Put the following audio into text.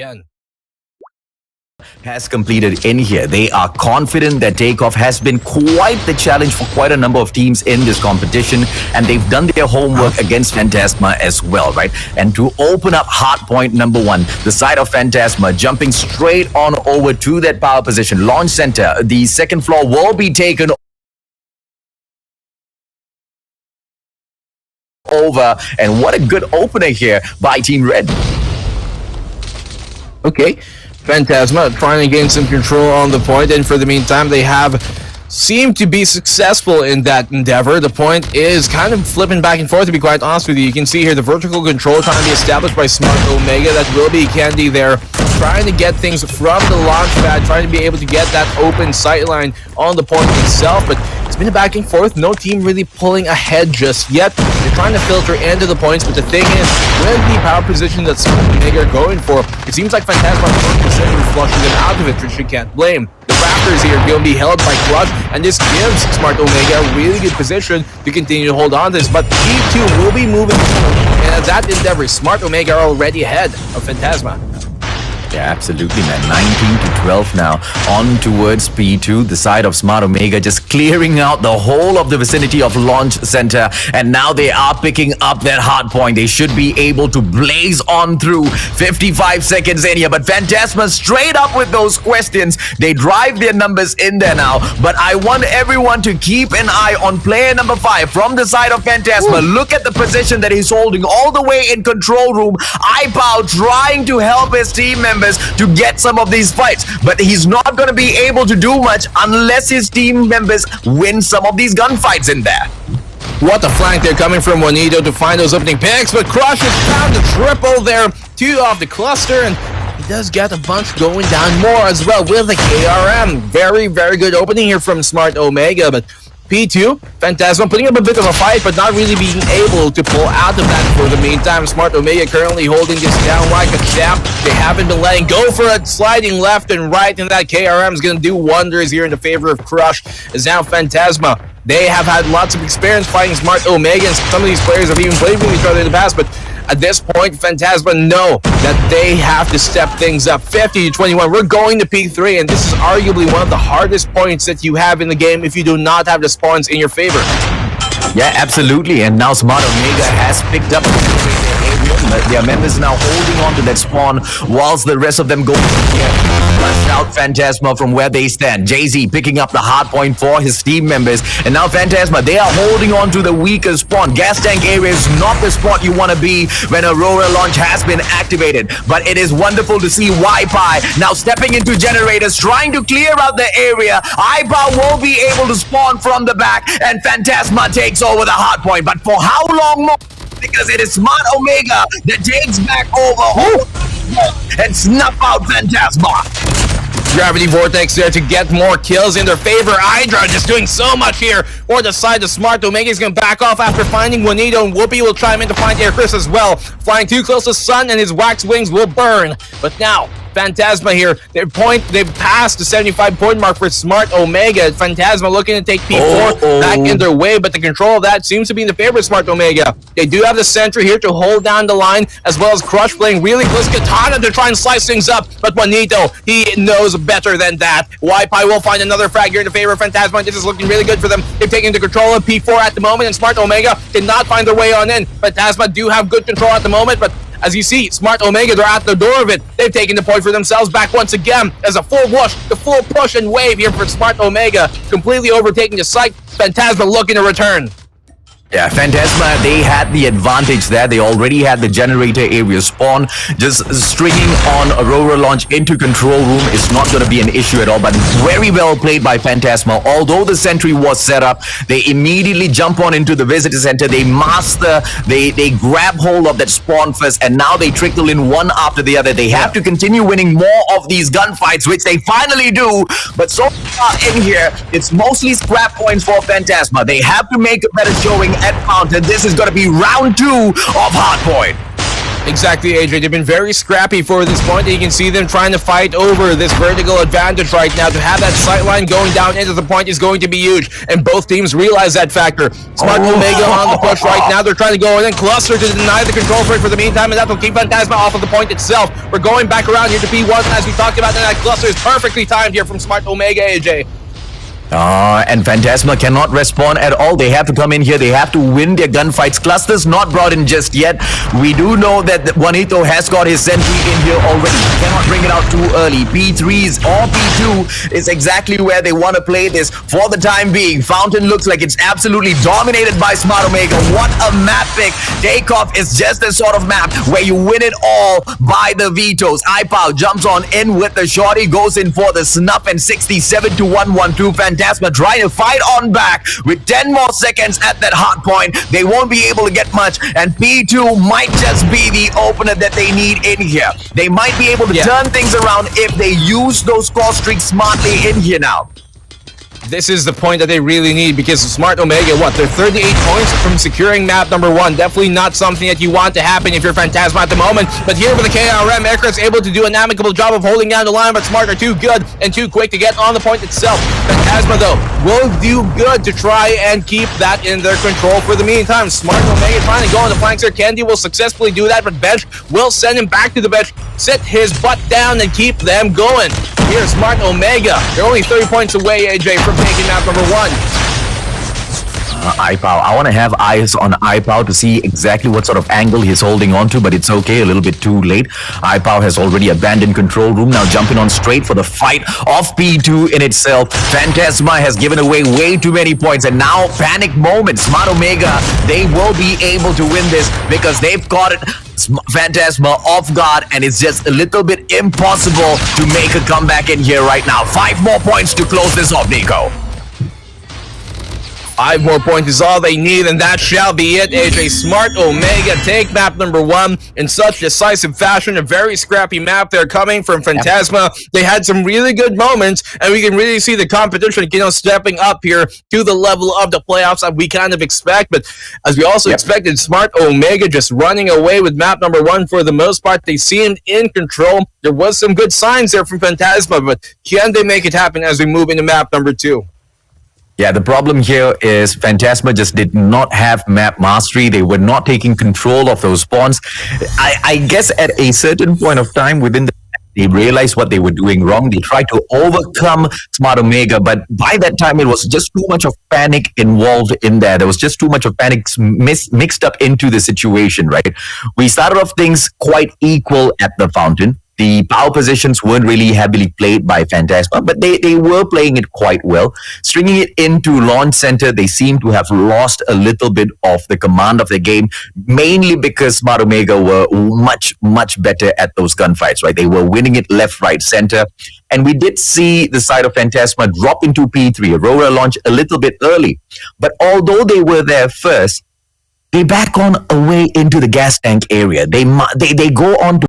again. Has completed in here. They are confident that takeoff has been quite the challenge for quite a number of teams in this competition, and they've done their homework against Fantasma as well, right? And to open up hard point number one, the side of Fantasma jumping straight on over to that power position. Launch center, the second floor will be taken over, and what a good opener here by Team Red. Okay, Fantasma trying to gain some control on the point, and for the meantime, they have seemed to be successful in that endeavor. The point is kind of flipping back and forth, to be quite honest with you. You can see here the vertical control trying to be established by Smart Omega. That will be Candy there, trying to get things from the launch pad, trying to be able to get that open sightline on the point itself, but it's been a back and forth. No team really pulling ahead just yet. They're trying to filter into the points, but the thing is, with the power position that Smart Omega are going for, it seems like Fantasma are considering flushing them out of it, which you can't blame. The Raptors here going to be held by Crush, and this gives Smart Omega a really good position to continue to hold on to this, but P2 will be moving forward, and at that endeavor, Smart Omega are already ahead of Fantasma. Yeah, absolutely, man. 19 to 12 now, on towards P2, the side of Smart Omega, just clearing out the whole of the vicinity of Launch Center, and now they are picking up that hard point. They should be able to blaze on through. 55 seconds in here, but Fantasma straight up with those questions. They drive their numbers in there now, but I want everyone to keep an eye on player number 5 from the side of Fantasma. Ooh. Look at the position that he's holding all the way in control room. iPow trying to help his team members to get some of these fights, but he's not going to be able to do much unless his team members win some of these gunfights in there. What a flank they're coming from Juanito to find those opening picks, but Crush has found the triple there, 2 off the cluster, and he does get a bunch going down more as well with the KRM. Very, very good opening here from Smart Omega, but P2, Fantasma putting up a bit of a fight, but not really being able to pull out of that for the meantime. Smart Omega currently holding this down like a champ. They haven't been letting go for it, sliding left and right, and that KRM is going to do wonders here in the favor of Crush. Is now Fantasma. They have had lots of experience fighting Smart Omega, and some of these players have even played with each other in the past, but at this point, Fantasma know that they have to step things up. 50 to 21, we're going to P3, and this is arguably one of the hardest points that you have in the game if you do not have the spawns in your favor. Yeah, absolutely, and now Smart Omega has picked up their members now holding on to that spawn whilst the rest of them go flush out Fantasma from where they stand. Jay-Z picking up the hard point for his team members, and now Fantasma, they are holding on to the weaker spawn. Gas tank area is not the spot you want to be when Aurora launch has been activated, but it is wonderful to see YPi now stepping into generators, trying to clear out the area. iPow will be able to spawn from the back, and Fantasma takes over the hard point, but for how long more? Because it is Smart Omega that takes back over and snuff out Fantasma. Gravity Vortex there to get more kills in their favor. Hydra just doing so much here for the side of Smart. Omega is going to back off after finding Juanito, and Whoopi will chime in to find Chris as well. Flying too close to Sun, and his wax wings will burn. But now, Fantasma here, they've passed the 75 point mark for Smart Omega. Fantasma looking to take P4 back in their way, but the control of that seems to be in the favor of Smart Omega. They do have the Sentry here to hold down the line, as well as Crush playing really close Katana to try and slice things up, but Juanito, he knows better than that. YPi will find another frag here in the favor of Fantasma. This is looking really good for them. They've taken the control of P4 at the moment, and Smart Omega did not find their way on in. Fantasma do have good control at the moment, but as you see, Smart Omega, they're at the door of it. They've taken the point for themselves back once again as a full whoosh, the full push and wave here for Smart Omega, completely overtaking the site. Fantasma looking to return. Yeah, Fantasma, they had the advantage there. They already had the generator area spawn. Just stringing on Aurora launch into control room is not going to be an issue at all, but very well played by Fantasma. Although the sentry was set up, they immediately jump on into the visitor center. They master, they grab hold of that spawn first, and now they trickle in one after the other. They have to continue winning more of these gunfights, which they finally do. But so far in here, it's mostly scrap points for Fantasma. They have to make a better showing at Fountain. This is going to be round 2 of Hardpoint. Exactly, AJ. They've been very scrappy for this point. You can see them trying to fight over this vertical advantage right now. To have that sight line going down into the point is going to be huge, and both teams realize that factor. Smart Omega on the push right now. They're trying to go in and cluster to deny the control for it for the meantime, and that will keep Fantasma off of the point itself. We're going back around here to P1, as we talked about, and that cluster is perfectly timed here from Smart Omega, AJ. And Fantasma cannot respond at all. They have to come in here. They have to win their gunfights. Cluster's not brought in just yet. We do know that Juanito has got his sentry in here already. He cannot bring it out too early. P3s or P2 is exactly where they want to play this for the time being. Fountain looks like it's absolutely dominated by Smart Omega. What a map pick. Takeoff is just the sort of map where you win it all by the vetoes. iPow jumps on in with the shorty, goes in for the snuff, and 67 to 112. Fantasma trying to fight on back with 10 more seconds at that hard point. They won't be able to get much, and P2 might just be the opener that they need in here. They might be able to turn things around if they use those score streaks smartly in here now. This is the point that they really need, because Smart Omega, they're 38 points from securing map number 1. Definitely not something that you want to happen if you're Fantasma at the moment. But here with the KRM, Aircraft's able to do an amicable job of holding down the line, but Smart are too good and too quick to get on the point itself. Fantasma, though, will do good to try and keep that in their control for the meantime. Smart Omega trying to go on the flanks here. Candy will successfully do that, but Bench will send him back to the bench, sit his butt down, and keep them going. Here's Smart Omega. They're only 30 points away, AJ, from taking map number 1. iPow. I want to have eyes on iPow to see exactly what sort of angle he's holding on to, but it's okay, a little bit too late. iPow has already abandoned control room, now jumping on straight for the fight of P2 in itself. Fantasma has given away way too many points, and now panic moment. Smart Omega, they will be able to win this because they've got it. Fantasma off guard, and it's just a little bit impossible to make a comeback in here right now. 5 more points to close this off, Nico. 5 more points is all they need, and that shall be it. AJ, Smart Omega take map number 1 in such decisive fashion. A very scrappy map there coming from Fantasma. They had some really good moments, and we can really see the competition, stepping up here to the level of the playoffs that we kind of expect. But as we also expected, Smart Omega just running away with map number 1 for the most part. They seemed in control. There was some good signs there from Fantasma, but can they make it happen as we move into map number 2? Yeah, the problem here is Fantasma just did not have map mastery. They were not taking control of those spawns. I guess at a certain point of time within the they realized what they were doing wrong. They tried to overcome Smart Omega, but by that time it was just too much of panic involved in there. There was just too much of panic mixed up into the situation, right? We started off things quite equal at the fountain. The power positions weren't really heavily played by Fantasma, but they were playing it quite well. Stringing it into launch center, they seem to have lost a little bit of the command of the game, mainly because Smart Omega were much, much better at those gunfights, right? They were winning it left, right, center. And we did see the side of Fantasma drop into P3. Aurora launch a little bit early. But although they were there first, they back on away into the gas tank area. They go on to